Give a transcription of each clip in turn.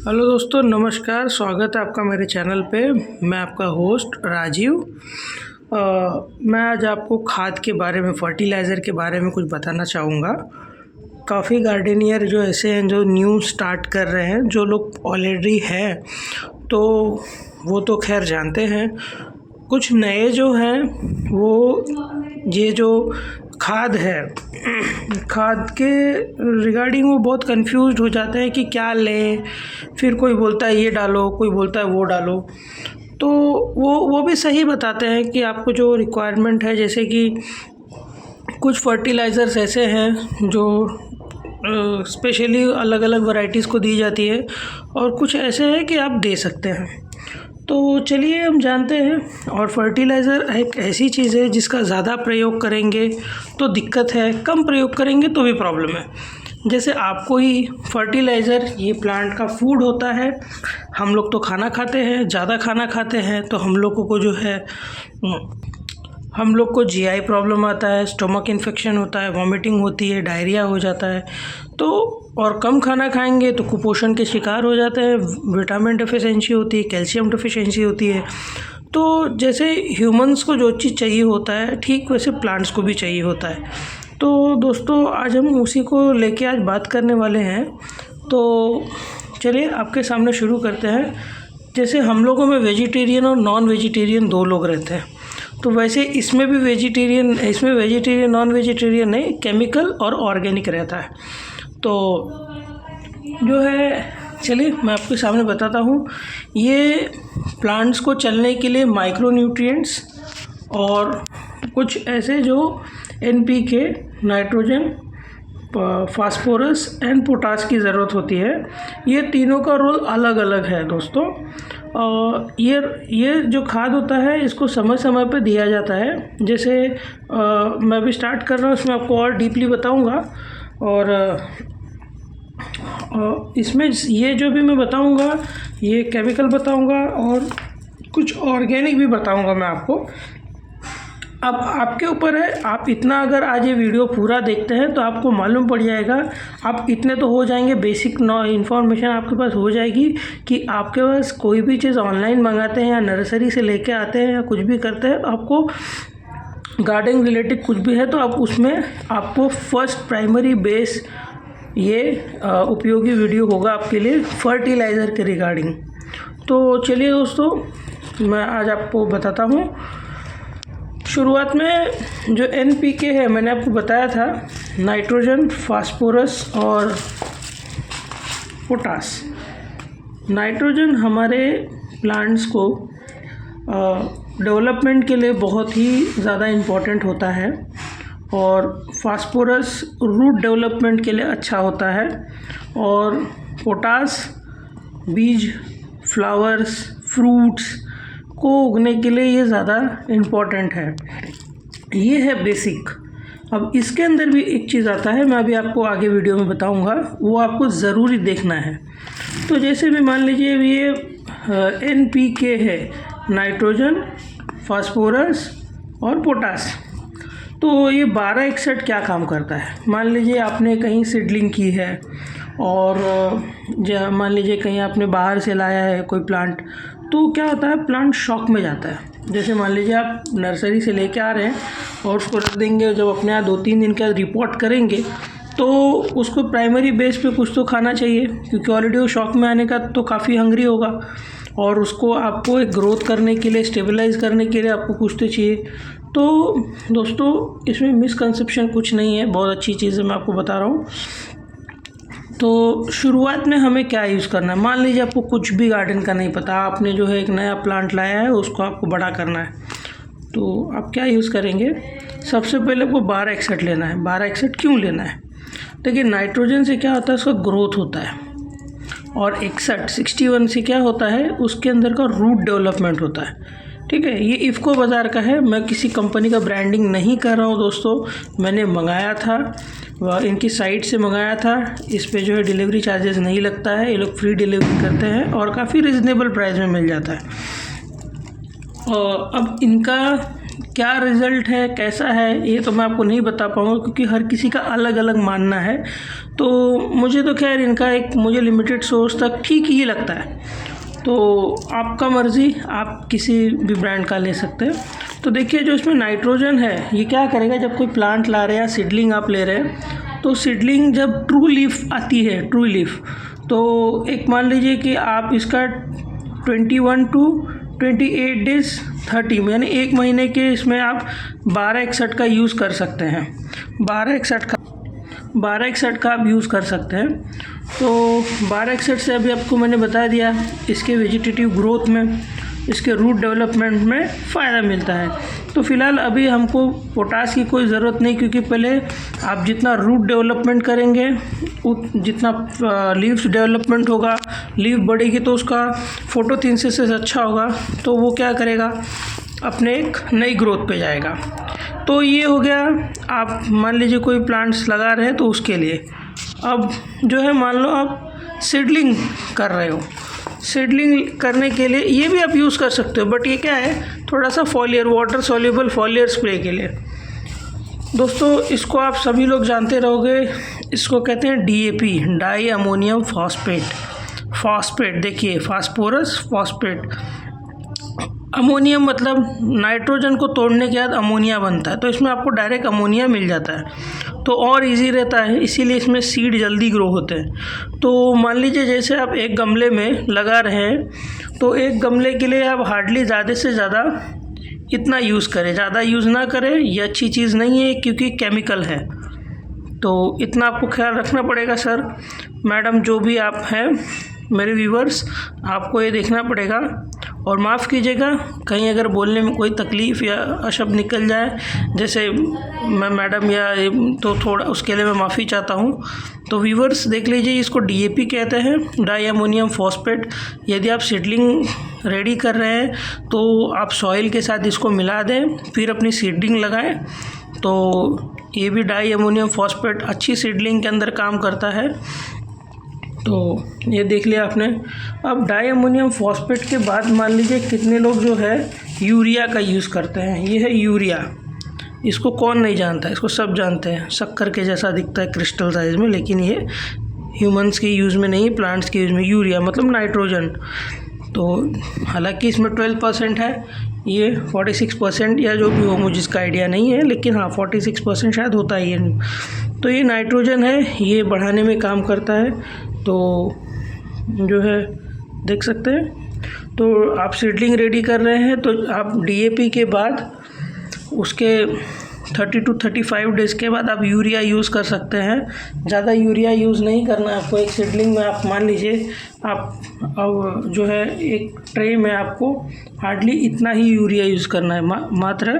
Hello दोस्तों, नमस्कार। स्वागत है आपका मेरे चैनल पे। मैं आपका होस्ट राजीव। मैं आज आपको खाद के बारे में, फर्टिलाइज़र के बारे में कुछ बताना चाहूँगा। काफ़ी गार्डनियर जो ऐसे हैं जो न्यू स्टार्ट कर रहे हैं, जो लोग ऑलरेडी हैं तो वो तो खैर जानते हैं। कुछ नए जो हैं वो ये जो खाद है, खाद के रिगार्डिंग वो बहुत कंफ्यूज्ड हो जाते हैं कि क्या लें। फिर कोई बोलता है ये डालो, कोई बोलता है वो डालो। तो वो भी सही बताते हैं कि आपको जो रिक्वायरमेंट है। जैसे कि कुछ फर्टिलाइज़र्स ऐसे हैं जो स्पेशली अलग अलग वैरायटीज़ को दी जाती है, और कुछ ऐसे हैं कि आप दे सकते हैं। तो चलिए हम जानते हैं। और फर्टिलाइज़र एक ऐसी चीज़ है जिसका ज़्यादा प्रयोग करेंगे तो दिक्कत है, कम प्रयोग करेंगे तो भी प्रॉब्लम है। जैसे आपको ही फर्टिलाइज़र, ये प्लांट का फूड होता है। हम लोग तो खाना खाते हैं, ज़्यादा खाना खाते हैं तो हम लोगों को जो है, हम लोग को जीआई प्रॉब्लम आता है, स्टमक इन्फेक्शन होता है, वॉमिटिंग होती है, डायरिया हो जाता है। तो और कम खाना खाएंगे तो कुपोषण के शिकार हो जाते हैं, विटामिन डेफिशिएंसी होती है, कैल्शियम डेफिशिएंसी होती है। तो जैसे ह्यूमंस को जो चीज़ चाहिए होता है, ठीक वैसे प्लांट्स को भी चाहिए होता है। तो दोस्तों, आज हम उसी को लेके आज बात करने वाले हैं। तो चलिए आपके सामने शुरू करते हैं। जैसे हम लोगों में वेजिटेरियन और नॉन वेजिटेरियन दो लोग रहते हैं, तो वैसे इसमें भी वेजिटेरियन नॉन वेजिटेरियन नहीं, केमिकल और ऑर्गेनिक रहता है। तो जो है, चलिए मैं आपके सामने बताता हूँ। ये प्लांट्स को चलने के लिए माइक्रो न्यूट्रिएंट्स और कुछ ऐसे जो NPK, nitrogen, phosphorus and potash की ज़रूरत होती है। ये तीनों का रोल अलग अलग है दोस्तों। और ये जो खाद होता है, इसको समय समय पर दिया जाता है। जैसे मैं भी स्टार्ट कर रहा हूँ, इसमें आपको और डीपली बताऊँगा। और इसमें ये जो भी मैं बताऊंगा, ये केमिकल बताऊंगा और कुछ ऑर्गेनिक भी बताऊंगा मैं आपको। अब आपके ऊपर है, आप इतना अगर आज ये वीडियो पूरा देखते हैं तो आपको मालूम पड़ जाएगा। आप इतने तो हो जाएंगे, बेसिक इन्फॉर्मेशन आपके पास हो जाएगी कि आपके पास कोई भी चीज़ ऑनलाइन मंगाते हैं या नर्सरी से लेके आते हैं या कुछ भी करते हैं, तो आपको गार्डनिंग रिलेटेड कुछ भी है तो आप उसमें आपको फर्स्ट प्राइमरी बेस ये उपयोगी वीडियो होगा आपके लिए फर्टिलाइज़र के रिगार्डिंग। तो चलिए दोस्तों, मैं आज आपको बताता हूँ। शुरुआत में जो एनपीके है, मैंने आपको बताया था, नाइट्रोजन, फास्फोरस और पोटाश। नाइट्रोजन हमारे प्लांट्स को डेवलपमेंट के लिए बहुत ही ज़्यादा इम्पॉर्टेंट होता है, और फास्फोरस रूट डेवलपमेंट के लिए अच्छा होता है, और पोटाश बीज, फ्लावर्स, फ्रूट्स को उगने के लिए ये ज़्यादा इम्पॉर्टेंट है। ये है बेसिक। अब इसके अंदर भी एक चीज़ आता है, मैं अभी आपको आगे वीडियो में बताऊंगा, वो आपको ज़रूरी देखना है। तो जैसे भी मान लीजिए ये एनपीके है, नाइट्रोजन, फास्फोरस और पोटाश। तो ये 1261 क्या काम करता है। मान लीजिए आपने कहीं सीडलिंग की है, और मान लीजिए कहीं आपने बाहर से लाया है कोई प्लांट, तो क्या होता है, प्लांट शॉक में जाता है। जैसे मान लीजिए आप नर्सरी से लेके आ रहे हैं और उसको रख देंगे, जब अपने यहाँ 2-3 दिन का रिपोर्ट करेंगे तो उसको प्राइमरी बेस पे कुछ तो खाना चाहिए, क्योंकि ऑलरेडी वो शॉक में आने का तो काफ़ी हंग्री होगा, और उसको आपको एक ग्रोथ करने के लिए, स्टेबलाइज करने के लिए आपको कुछ तो चाहिए। तो दोस्तों, इसमें मिसकंसेप्शन कुछ नहीं है, बहुत अच्छी चीज़ है, मैं आपको बता रहा हूँ। तो शुरुआत में हमें क्या यूज़ करना है। मान लीजिए आपको कुछ भी गार्डन का नहीं पता, आपने जो है एक नया प्लांट लाया है, उसको आपको बड़ा करना है, तो आप क्या यूज़ करेंगे। सबसे पहले आपको 1261 लेना है। 1261 क्यों लेना है? देखिए, नाइट्रोजन से क्या होता है, उसका ग्रोथ होता है, और 61 से क्या होता है, उसके अंदर का रूट डेवलपमेंट होता है। ठीक है, ये इफ़को बाज़ार का है, मैं किसी कंपनी का ब्रांडिंग नहीं कर रहा हूँ दोस्तों। मैंने मंगाया था, इनकी साइट से मंगाया था। इस पे जो है डिलीवरी चार्जेस नहीं लगता है, ये लोग फ्री डिलीवरी करते हैं और काफ़ी रिजनेबल प्राइस में मिल जाता है। अब इनका क्या रिज़ल्ट है, कैसा है, ये तो मैं आपको नहीं बता पाऊँगा क्योंकि हर किसी का अलग अलग मानना है। तो मुझे तो खैर इनका एक मुझे लिमिटेड सोर्स तक ठीक ही लगता है। तो आपका मर्ज़ी, आप किसी भी ब्रांड का ले सकते हैं। तो देखिए जो इसमें नाइट्रोजन है ये क्या करेगा, जब कोई प्लांट ला रहे हैं या सीडलिंग आप ले रहे हैं तो सीडलिंग जब ट्रू लीफ आती है, ट्रू लीफ, तो एक मान लीजिए कि आप इसका 21 टू 28 डेज 30 में यानी 1 महीने के इसमें आप 1261 का यूज़ कर सकते हैं। 1261 का आप यूज़ कर सकते हैं। तो 1261 से अभी आपको मैंने बता दिया इसके वेजिटेटिव ग्रोथ में, इसके रूट डेवलपमेंट में फ़ायदा मिलता है। तो फ़िलहाल अभी हमको पोटाश की कोई ज़रूरत नहीं, क्योंकि पहले आप जितना रूट डेवलपमेंट करेंगे जितना लीव्स डेवलपमेंट होगा, लीव बढ़ेगी तो उसका फोटोसिंथेसिस अच्छा होगा, तो वो क्या करेगा, अपने एक नई ग्रोथ पे जाएगा। तो ये हो गया, आप मान लीजिए कोई प्लांट्स लगा रहे हैं तो उसके लिए। अब जो है मान लो आप सीडलिंग कर रहे हो, सीडलिंग करने के लिए ये भी आप यूज़ कर सकते हो, बट ये क्या है, थोड़ा सा foliar, water soluble foliar spray के लिए। दोस्तों इसको आप सभी लोग जानते रहोगे, इसको कहते हैं DAP, di ammonium phosphate. Phosphate देखिए, फास्फोरस फॉस्फेट। अमोनियम मतलब नाइट्रोजन को तोड़ने के बाद अमोनिया बनता है, तो इसमें आपको डायरेक्ट अमोनिया मिल जाता है, तो और इजी रहता है, इसीलिए इसमें सीड जल्दी ग्रो होते हैं। तो मान लीजिए जैसे आप एक गमले में लगा रहे हैं, तो एक गमले के लिए आप हार्डली ज़्यादा से ज़्यादा इतना यूज़ करें, ज़्यादा यूज़ ना करें, ये अच्छी चीज़ नहीं है क्योंकि केमिकल है। तो इतना आपको ख्याल रखना पड़ेगा सर, मैडम, जो भी आप हैं मेरे व्यूवर्स, आपको ये देखना पड़ेगा। और माफ़ कीजिएगा कहीं अगर बोलने में कोई तकलीफ़ या अशब्द निकल जाए, जैसे मैं मैडम या तो थोड़ा उसके लिए मैं माफ़ी चाहता हूँ। तो व्यूवर्स देख लीजिए, इसको DAP कहते हैं, डाई अमोनियम फॉस्फेट। यदि आप सीडलिंग रेडी कर रहे हैं तो आप सॉइल के साथ इसको मिला दें, फिर अपनी सीडलिंग लगाएं। तो ये भी डाई अमोनियम फॉस्फेट अच्छी सीडलिंग के अंदर काम करता है। तो ये देख लिया आपने। अब डाई अमोनियम फॉस्फेट के बाद मान लीजिए कितने लोग जो है यूरिया का यूज़ करते हैं। ये है यूरिया, इसको कौन नहीं जानता, इसको सब जानते हैं, शक्कर के जैसा दिखता है क्रिस्टल साइज में, लेकिन ये ह्यूमंस के यूज़ में नहीं, प्लांट्स के यूज़ में। यूरिया मतलब नाइट्रोजन। तो हालांकि इसमें 12% है, ये 46% या जो भी हो, मुझे इसका आइडिया नहीं है, लेकिन हाँ 46% शायद होता ही है। तो ये नाइट्रोजन है, ये बढ़ाने में काम करता है। तो जो है देख सकते हैं। तो आप सीडलिंग रेडी कर रहे हैं तो आप DAP के बाद उसके 30 टू 35 डेज़ के बाद आप यूरिया यूज़ कर सकते हैं। ज़्यादा यूरिया यूज़ नहीं करना है आपको। एक सीडलिंग में आप मान लीजिए आप अब जो है एक ट्रे में आपको हार्डली इतना ही यूरिया यूज़ करना है, मात्र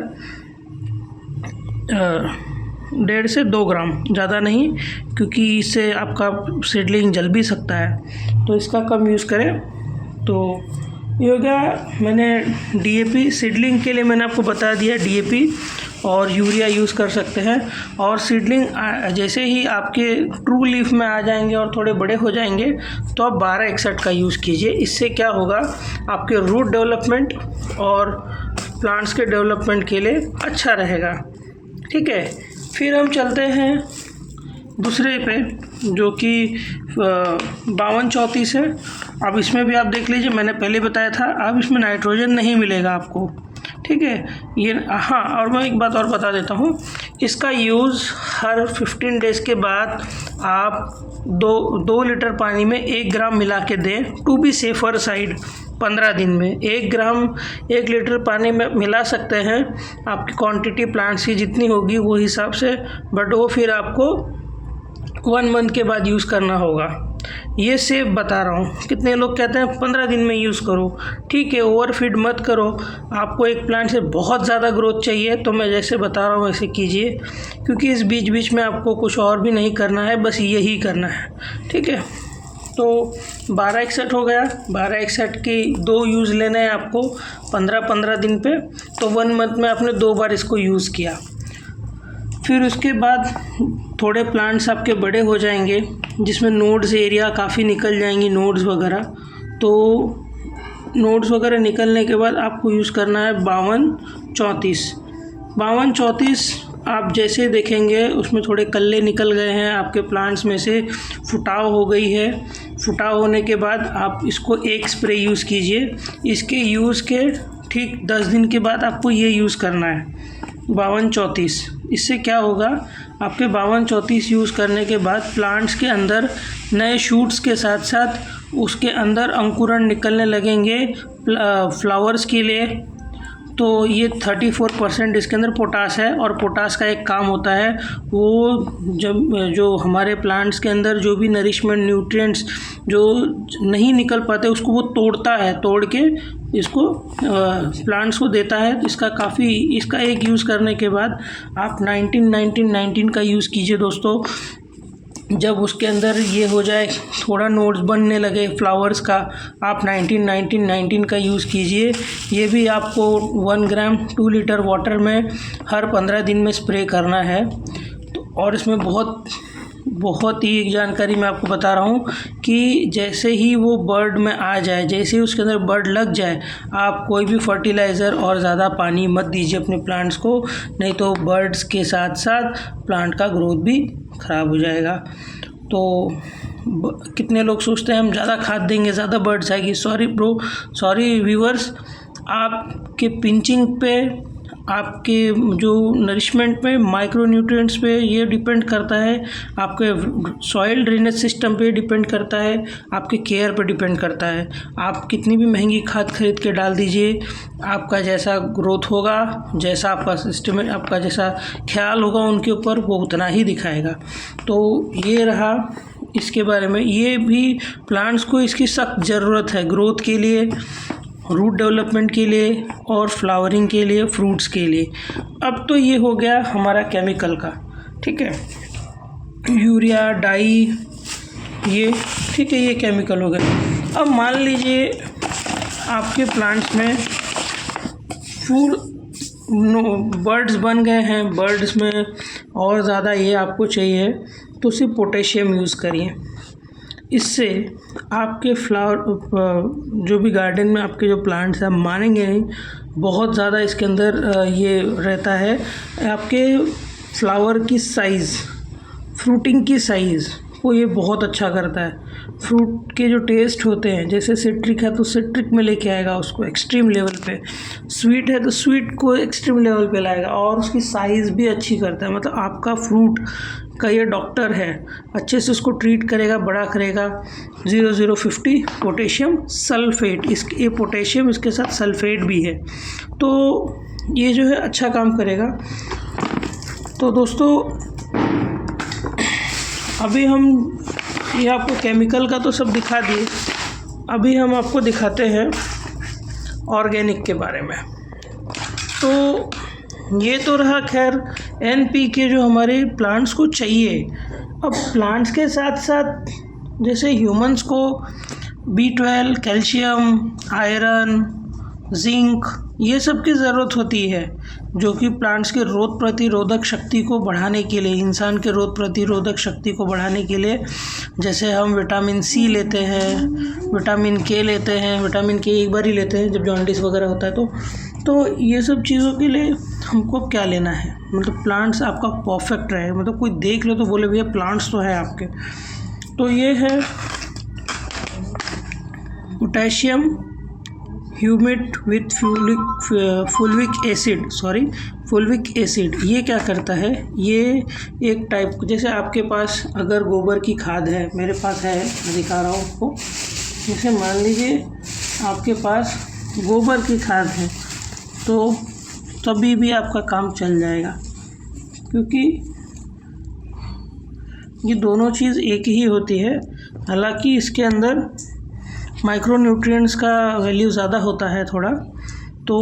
1.5 से 2 ग्राम, ज़्यादा नहीं, क्योंकि इससे आपका सीडलिंग जल भी सकता है, तो इसका कम यूज़ करें। तो ये हो गया, मैंने DAP सीडलिंग के लिए मैंने आपको बता दिया, DAP और यूरिया यूज़ कर सकते हैं। और सीडलिंग जैसे ही आपके ट्रू लीफ में आ जाएंगे और थोड़े बड़े हो जाएंगे तो आप 1261 का यूज़ कीजिए। इससे क्या होगा, आपके रूट डेवलपमेंट और प्लांट्स के डेवलपमेंट के लिए अच्छा रहेगा। ठीक है, फिर हम चलते हैं दूसरे पे, जो कि 5234 है। अब इसमें भी आप देख लीजिए, मैंने पहले बताया था, अब इसमें नाइट्रोजन नहीं मिलेगा आपको। ठीक है, ये हाँ, और मैं एक बात और बता देता हूँ, इसका यूज़ हर 15 डेज़ के बाद आप 2 लीटर पानी में 1 ग्राम मिला के दें, टू बी सेफर साइड। 15 दिन में 1 ग्राम 1 लीटर पानी में मिला सकते हैं। आपकी क्वांटिटी प्लांट्स की जितनी होगी वो हिसाब से, बट वो फिर आपको 1 मंथ के बाद यूज़ करना होगा। ये सेफ बता रहा हूँ। कितने लोग कहते हैं 15 दिन में यूज़ करो, ठीक है, ओवरफीड मत करो। आपको एक प्लांट से बहुत ज़्यादा ग्रोथ चाहिए तो मैं जैसे बता रहा हूँ वैसे कीजिए, क्योंकि इस बीच बीच में आपको कुछ और भी नहीं करना है, बस यही करना है। ठीक है, तो 1261 हो गया। 1261 की 2 यूज़ लेना है आपको 15-15 दिन पे, तो 1 मंथ में आपने 2 बार इसको यूज़ किया। फिर उसके बाद थोड़े प्लांट्स आपके बड़े हो जाएंगे, जिसमें नोड्स एरिया काफ़ी निकल जाएंगी, नोड्स वगैरह। तो नोड्स वगैरह निकलने के बाद आपको यूज़ करना है 5234। 52-34 आप जैसे देखेंगे उसमें थोड़े कल्ले निकल गए हैं, आपके प्लांट्स में से फुटाव हो गई है। फुटाव होने के बाद आप इसको एक स्प्रे यूज़ कीजिए। इसके यूज़ के ठीक 10 दिन के बाद आपको ये यूज़ करना है 52-34। इससे क्या होगा, आपके 52-34 यूज़ करने के बाद प्लांट्स के अंदर नए शूट्स के साथ साथ उसके अंदर अंकुरण निकलने लगेंगे फ्लावर्स के लिए। तो ये 34% इसके अंदर पोटास है, और पोटास का एक काम होता है वो जब जो हमारे प्लांट्स के अंदर जो भी नरिशमेंट न्यूट्रिएंट्स जो नहीं निकल पाते उसको वो तोड़ता है, तोड़ के इसको प्लांट्स को देता है। इसका एक यूज़ करने के बाद आप 19-19-19 का यूज़ कीजिए दोस्तों। जब उसके अंदर ये हो जाए, थोड़ा नोड्स बनने लगे फ्लावर्स का, आप 19-19-19 का यूज़ कीजिए। ये भी आपको 1 ग्राम 2 लीटर वाटर में हर 15 दिन में स्प्रे करना है। और इसमें बहुत ही एक जानकारी मैं आपको बता रहा हूँ कि जैसे ही वो बर्ड में आ जाए, जैसे ही उसके अंदर बर्ड लग जाए, आप कोई भी फर्टिलाइज़र और ज़्यादा पानी मत दीजिए अपने प्लांट्स को, नहीं तो बर्ड्स के साथ साथ प्लांट का ग्रोथ भी ख़राब हो जाएगा। तो कितने लोग सोचते हैं हम ज़्यादा खाद देंगे ज़्यादा बर्ड्स आएगी। सॉरी व्यूअर्स, आपके पिंचिंग पे, आपके जो नरिशमेंट पे, माइक्रो न्यूट्रिएंट्स पे ये डिपेंड करता है, आपके सॉइल ड्रेनेज सिस्टम पे डिपेंड करता है, आपके केयर पे डिपेंड करता है। आप कितनी भी महंगी खाद खरीद के डाल दीजिए, आपका जैसा ग्रोथ होगा, जैसा आपका सिस्टम, आपका जैसा ख्याल होगा उनके ऊपर, वो उतना ही दिखाएगा। तो ये रहा इसके बारे में। ये भी प्लांट्स को इसकी सख्त ज़रूरत है ग्रोथ के लिए, रूट डेवलपमेंट के लिए और फ्लावरिंग के लिए, फ्रूट्स के लिए। अब तो ये हो गया हमारा केमिकल का, ठीक है, यूरिया, डाई, ये ठीक है, ये केमिकल हो गया। अब मान लीजिए आपके प्लांट्स में फूल बर्ड्स बन गए हैं, बर्ड्स में और ज़्यादा ये आपको चाहिए तो सिर्फ पोटेशियम यूज़ करिए। इससे आपके फ्लावर जो भी गार्डन में आपके जो प्लांट्स हैं, मानेंगे नहीं, बहुत ज़्यादा इसके अंदर ये रहता है। आपके फ्लावर की साइज़, फ्रूटिंग की साइज़ को ये बहुत अच्छा करता है। फ्रूट के जो टेस्ट होते हैं, जैसे सिट्रिक है तो सिट्रिक में लेके आएगा उसको एक्सट्रीम लेवल पे, स्वीट है तो स्वीट को एक्सट्रीम लेवल पे लाएगा, और उसकी साइज़ भी अच्छी करता है। मतलब आपका फ्रूट का ये डॉक्टर है, अच्छे से उसको ट्रीट करेगा, बड़ा करेगा। 0050 पोटेशियम सल्फेट, ये पोटेशियम इसके साथ सल्फेट भी है, तो ये जो है अच्छा काम करेगा। तो दोस्तों अभी हम ये आपको केमिकल का तो सब दिखा दिए, अभी हम आपको दिखाते हैं ऑर्गेनिक के बारे में। तो ये तो रहा खैर NPK जो हमारे प्लांट्स को चाहिए। अब प्लांट्स के साथ साथ जैसे ह्यूमंस को B12, कैल्शियम, आयरन, जिंक, ये सब की ज़रूरत होती है, जो कि प्लांट्स के रोग प्रतिरोधक शक्ति को बढ़ाने के लिए, इंसान के रोग प्रतिरोधक शक्ति को बढ़ाने के लिए, जैसे हम विटामिन C लेते हैं, विटामिन K लेते हैं। विटामिन K एक बार ही लेते हैं जब जॉन्डिस वगैरह होता है तो ये सब चीज़ों के लिए हमको क्या लेना है, मतलब प्लांट्स आपका परफेक्ट रहे, मतलब कोई देख लो तो बोले भैया प्लांट्स तो है आपके। तो ये है potassium humate with fulvic acid. ये क्या करता है, ये एक टाइप, जैसे आपके पास अगर गोबर की खाद है, मेरे पास है, मैं दिखा रहा हूँ आपको। जैसे मान लीजिए आपके पास गोबर की खाद है तो तभी भी आपका काम चल जाएगा, क्योंकि ये दोनों चीज़ एक ही होती है। हालांकि इसके अंदर माइक्रो न्यूट्रिएंट्स का वैल्यू ज़्यादा होता है थोड़ा, तो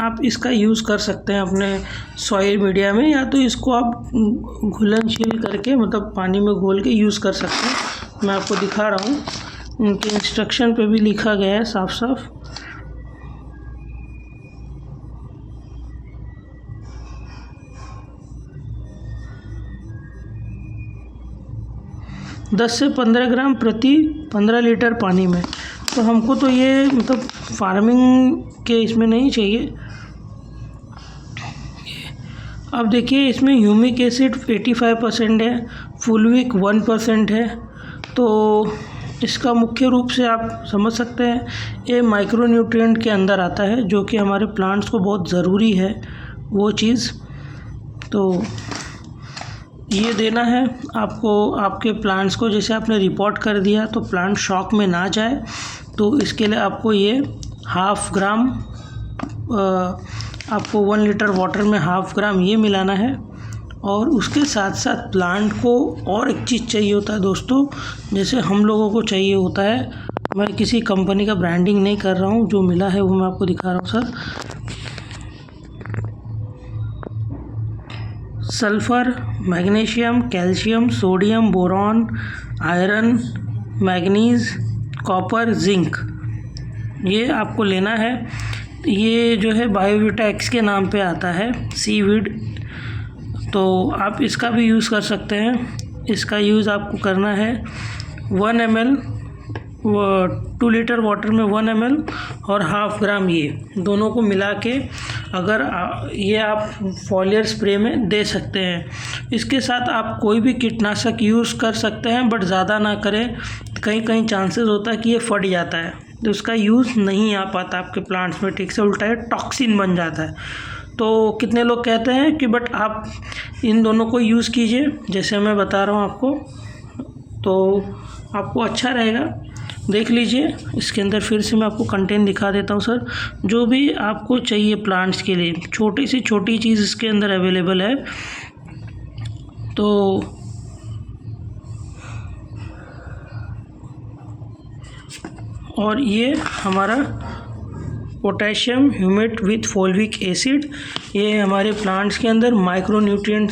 आप इसका यूज़ कर सकते हैं अपने सॉइल मीडिया में, या तो इसको आप घुलनशील करके, मतलब पानी में घोल के यूज़ कर सकते हैं। मैं आपको दिखा रहा हूँ, उनके इंस्ट्रक्शन पे भी लिखा गया है साफ साफ। 10 से 15 ग्राम प्रति 15 लीटर पानी में। तो हमको तो ये मतलब फार्मिंग के इसमें नहीं चाहिए, अब देखिए इसमें ह्यूमिक एसिड 85% है, फुलविक 1% है। तो इसका मुख्य रूप से आप समझ सकते हैं ये माइक्रोन्यूट्रिएंट के अंदर आता है, जो कि हमारे प्लांट्स को बहुत ज़रूरी है वो चीज़। तो ये देना है आपको आपके प्लांट्स को। जैसे आपने रिपोर्ट कर दिया तो प्लांट शॉक में ना जाए, तो इसके लिए आपको ये 1/2 ग्राम आपको 1 लीटर वाटर में 1/2 ग्राम ये मिलाना है। और उसके साथ साथ प्लांट को और एक चीज़ चाहिए होता है दोस्तों, जैसे हम लोगों को चाहिए होता है। मैं किसी कंपनी का ब्रांडिंग नहीं कर रहा हूँ, जो मिला है वो मैं आपको दिखा रहा हूँ sir. Sulphur, magnesium, calcium, sodium, boron, iron, manganese, copper, zinc, ये आपको लेना है। ये जो है बायोविटा एक्स के नाम पे आता है, सीवीड। तो आप इसका भी यूज़ कर सकते हैं। इसका यूज़ आपको करना है 1 ml 2 लीटर वाटर में 1 ml और 1/2 ग्राम ये दोनों को मिला के अगर ये आप फॉलियर स्प्रे में दे सकते हैं। इसके साथ आप कोई भी कीटनाशक यूज़ कर सकते हैं, बट ज़्यादा ना करें। कहीं चांसेस होता है कि ये फट जाता है, तो उसका यूज़ नहीं आ पाता आपके प्लांट्स में ठीक से, उल्टा है टॉक्सिन बन जाता है। तो कितने लोग कहते हैं कि बट आप इन दोनों को यूज़ कीजिए जैसे मैं बता रहा हूँ आपको, तो आपको अच्छा रहेगा। देख लीजिए इसके अंदर फिर से मैं आपको कंटेंट दिखा देता हूँ सर। जो भी आपको चाहिए प्लांट्स के लिए, छोटी से छोटी चीज़ इसके अंदर अवेलेबल है। तो और ये हमारा potassium humate with folic acid, ये हमारे प्लांट्स के अंदर माइक्रोन्यूट्रिएंट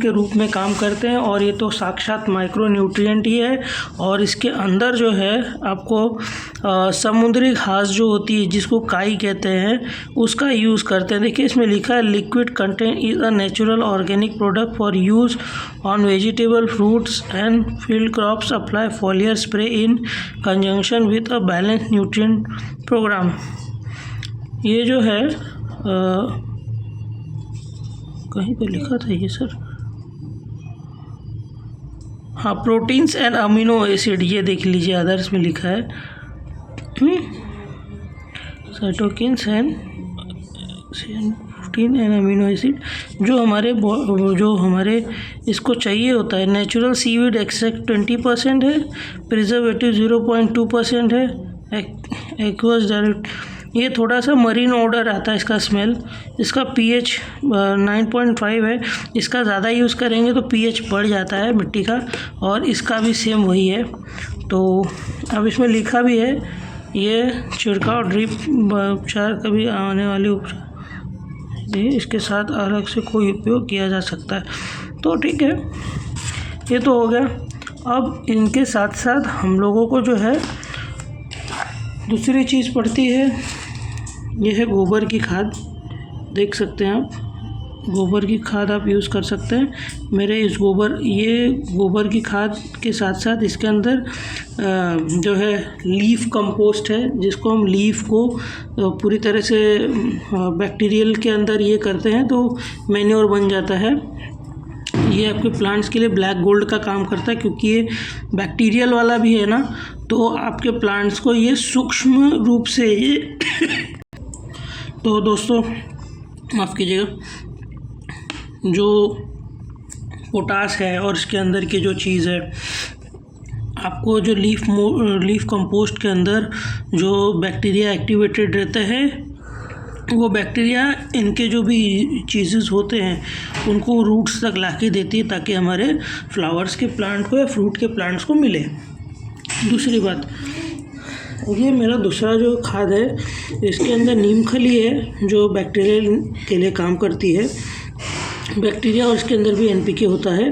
के रूप में काम करते हैं। और ये तो साक्षात माइक्रोन्यूट्रिएंट ही है। और इसके अंदर जो है आपको समुद्री घास जो होती है, जिसको काई कहते हैं, उसका यूज़ करते हैं। देखिए इसमें लिखा है liquid content is a natural organic product for use on vegetable, fruits and field crops, apply foliar spray in conjunction with a balance nutrient programme. ये जो है कहीं पे लिखा था ये सर, हाँ, प्रोटीन्स एंड अमीनो एसिड, ये देख लीजिए अदर्स में लिखा है cytokines and protein and amino acid, जो हमारे इसको चाहिए होता है। नेचुरल सीवीड एक्सट्रैक्ट 20% है, प्रिजर्वेटिव 0.2% है, एक्वस डायरेक्ट। ये थोड़ा सा मरीन ऑर्डर आता है इसका स्मेल। इसका pH 9.5 है। इसका ज़्यादा यूज़ करेंगे तो pH बढ़ जाता है मिट्टी का, और इसका भी सेम वही है। तो अब इसमें लिखा भी है ये छिड़काव ड्रिप उपचार कभी आने वाले उपचार, ये इसके साथ अलग से कोई उपयोग किया जा सकता है। तो ठीक है, ये तो हो गया। अब इनके साथ साथ हम लोगों को जो है दूसरी चीज़ पड़ती है, ये है गोबर की खाद। देख सकते हैं आप, गोबर की खाद आप यूज़ कर सकते हैं। मेरे ये गोबर की खाद के साथ साथ इसके अंदर जो है लीफ कंपोस्ट है, जिसको हम लीफ को पूरी तरह से बैक्टीरियल के अंदर ये करते हैं तो मैन्योर बन जाता है। ये आपके प्लांट्स के लिए ब्लैक गोल्ड का काम करता है, क्योंकि ये बैक्टीरियल वाला भी है ना, तो आपके प्लांट्स को ये सूक्ष्म रूप से ये तो दोस्तों माफ़ कीजिएगा, जो पोटास है और इसके अंदर की जो चीज़ है, आपको जो लीफ कंपोस्ट के अंदर जो बैक्टीरिया एक्टिवेटेड रहते हैं, वो बैक्टीरिया इनके जो भी चीज़ेस होते हैं उनको रूट्स तक ला के देती है, ताकि हमारे फ्लावर्स के प्लांट को या फ्रूट के प्लांट्स को मिले। दूसरी बात, ये मेरा दूसरा जो खाद है, इसके अंदर नीम खली है जो बैक्टीरिया के लिए काम करती है। बैक्टीरिया और इसके अंदर भी एनपीके होता है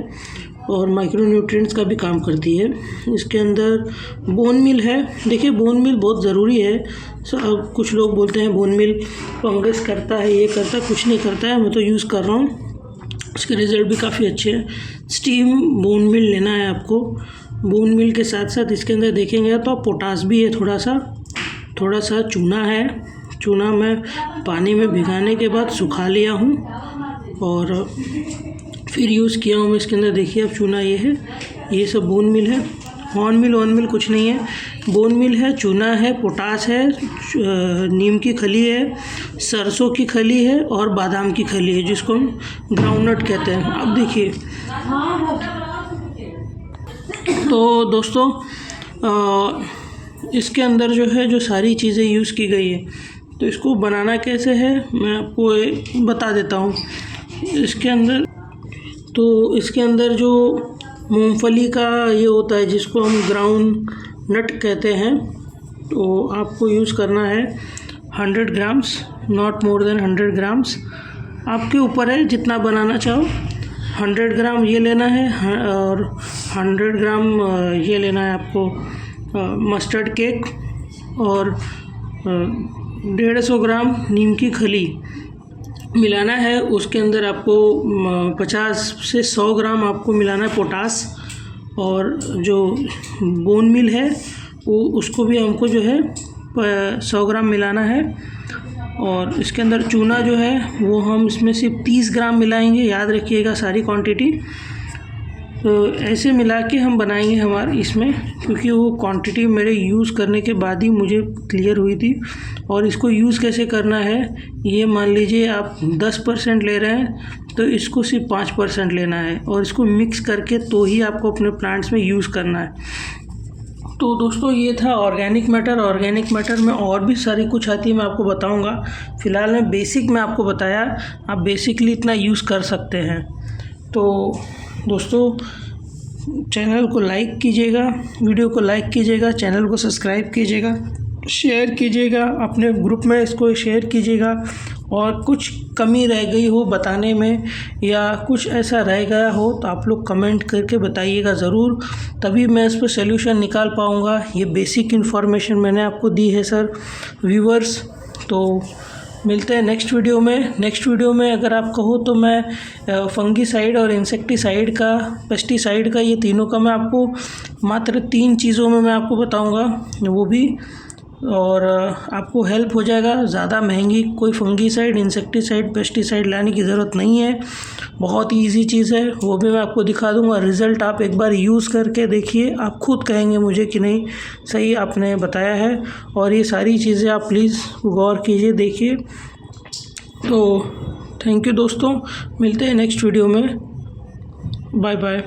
और माइक्रोन्यूट्रिएंट्स का भी काम करती है। इसके अंदर बोन मिल है। देखिए बोन मिल बहुत ज़रूरी है। अब कुछ लोग बोलते हैं बोन मिल फंगस करता है, ये करता है, कुछ नहीं करता है। मैं तो यूज़ कर रहा हूँ, इसके रिज़ल्ट भी काफ़ी अच्छे हैं। स्टीम बोन मिल लेना है आपको। बोन मिल के साथ साथ इसके अंदर देखेंगे तो पोटास भी है, थोड़ा सा चूना है, चूना मैं पानी में भिगाने के बाद सुखा लिया हूँ और फिर यूज़ किया हूँ मैं इसके अंदर। देखिए अब चूना ये है, ये सब बोन मिल है, हॉर्न मिल कुछ नहीं है, बोन मिल है, चूना है, पोटाश है, नीम की खली है, सरसों की खली है और बादाम की खली है जिसको हम ग्राउंडनट कहते हैं। अब देखिए तो दोस्तों इसके अंदर जो है जो सारी चीज़ें यूज़ की गई है, तो इसको बनाना कैसे है मैं आपको बता देता हूँ। इसके अंदर जो मूंगफली का ये होता है जिसको हम ग्राउंड नट कहते हैं, तो आपको यूज़ करना है 100 grams, not more than 100 grams. आपके ऊपर है जितना बनाना चाहो। 100 ग्राम ये लेना है और 100 ग्राम ये लेना है आपको मस्टर्ड केक और 150 ग्राम नीम की खली मिलाना है। उसके अंदर आपको 50 से 100 ग्राम आपको मिलाना है पोटास, और जो बोन मिल है वो उसको भी हमको जो है 100 ग्राम मिलाना है। और इसके अंदर चूना जो है वो हम इसमें सिर्फ 30 ग्राम मिलाएंगे, याद रखिएगा सारी क्वांटिटी। तो ऐसे मिला के हम बनाएंगे हमारे इसमें, क्योंकि वो क्वांटिटी मेरे यूज़ करने के बाद ही मुझे क्लियर हुई थी। और इसको यूज़ कैसे करना है, ये मान लीजिए आप 10% ले रहे हैं तो इसको सिर्फ 5% लेना है और इसको मिक्स करके तो ही आपको अपने प्लांट्स में यूज़ करना है। तो दोस्तों ये था ऑर्गेनिक मैटर में और भी सारी कुछ आती है, मैं आपको बताऊंगा। फ़िलहाल मैं बेसिक में आपको बताया, आप बेसिकली इतना यूज़ कर सकते हैं। तो दोस्तों चैनल को लाइक कीजिएगा, वीडियो को लाइक कीजिएगा, चैनल को सब्सक्राइब कीजिएगा, शेयर कीजिएगा, अपने ग्रुप में इसको शेयर कीजिएगा। और कुछ कमी रह गई हो बताने में या कुछ ऐसा रह गया हो तो आप लोग कमेंट करके बताइएगा ज़रूर, तभी मैं इस पर सल्यूशन निकाल पाऊँगा। ये बेसिक इन्फॉर्मेशन मैंने आपको दी है सर व्यूवर्स। तो मिलते हैं नेक्स्ट वीडियो में अगर आप कहो तो मैं फंगीसाइड और इंसेक्टिसाइड का, पेस्टिसाइड का, ये तीनों का मैं आपको मात्र 3 चीज़ों में मैं आपको बताऊंगा वो भी, और आपको हेल्प हो जाएगा। ज़्यादा महंगी कोई फंगीसाइड, इंसेक्टिसाइड, पेस्टिसाइड लाने की ज़रूरत नहीं है, बहुत ही ईजी चीज़ है, वो भी मैं आपको दिखा दूंगा। रिज़ल्ट आप एक बार यूज़ करके देखिए, आप खुद कहेंगे मुझे कि नहीं सही आपने बताया है। और ये सारी चीज़ें आप प्लीज़ गौर कीजिए, देखिए। तो थैंक यू दोस्तों, मिलते हैं नेक्स्ट वीडियो में, बाय बाय।